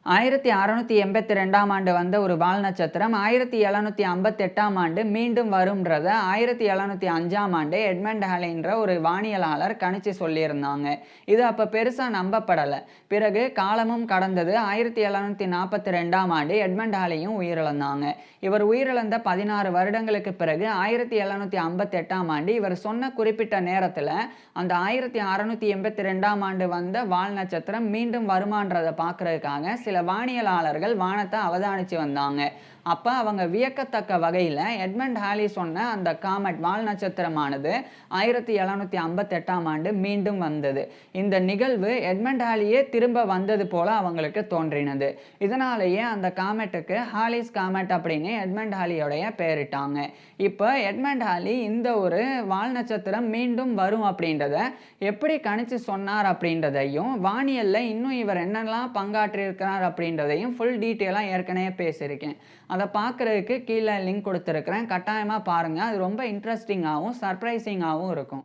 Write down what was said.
1682ஆம் ஆண்டு வந்த ஒரு வால் நட்சத்திரம் 1758ஆம் ஆண்டு மீண்டும் வரும்ன்றத 1705ஆம் ஆண்டு எட்மண்ட் ஹாலேன்ற ஒரு வானியலாளர் கணிச்சு சொல்லியிருந்தாங்க. இது அப்ப பெருசா நம்பப்படல. பிறகு காலமும் கடந்தது. 1742ஆம் ஆண்டு எட்மண்ட் ஹாலேயும் உயிரிழந்தாங்க. இவர் உயிரிழந்த 16 வருடங்களுக்கு பிறகு 1758ஆம் ஆண்டு இவர் சொன்ன குறிப்பிட்ட நேரத்துல அந்த 1682ஆம் ஆண்டு வந்த வால் நட்சத்திரம் மீண்டும் வருமான்றத பார்க்கறதுக்காக சில வானியலாளர்கள் வானத்தை அவதானிச்சு வந்தாங்க. அப்ப அவங்க வியக்கத்தக்க வகையில எட்மண்ட் ஹாலி சொன்ன அந்த காமெட் வால் நட்சத்திரமானது 1758ஆம் ஆண்டு மீண்டும் வந்தது. இந்த நிகழ்வு எட்மண்ட் ஹாலியே திரும்ப வந்தது போல அவங்களுக்கு தோன்றினது. இதனாலேயே அந்த காமெட்டுக்கு ஹாலிஸ் காமெட் அப்படின்னு எட்மண்ட் ஹாலியோடைய பெயரிட்டாங்க. இப்போ எட்மண்ட் ஹாலி இந்த ஒரு வால் நட்சத்திரம் மீண்டும் வரும் அப்படின்றத எப்படி கணிச்சு சொன்னார் அப்படின்றதையும் வானியல்ல இன்னும் இவர் என்னெல்லாம் பங்காற்றியிருக்கிறார் அப்படின்றதையும் ஃபுல் டீட்டெயிலாக ஏற்கனவே பேசியிருக்கேன். அதை பார்க்குறதுக்கு கீழே லிங்க் கொடுத்துருக்குறேன். கட்டாயமாக பாருங்கள். அது ரொம்ப இன்ட்ரெஸ்டிங்காகவும் சர்ப்ரைசிங்காகவும் இருக்கும்.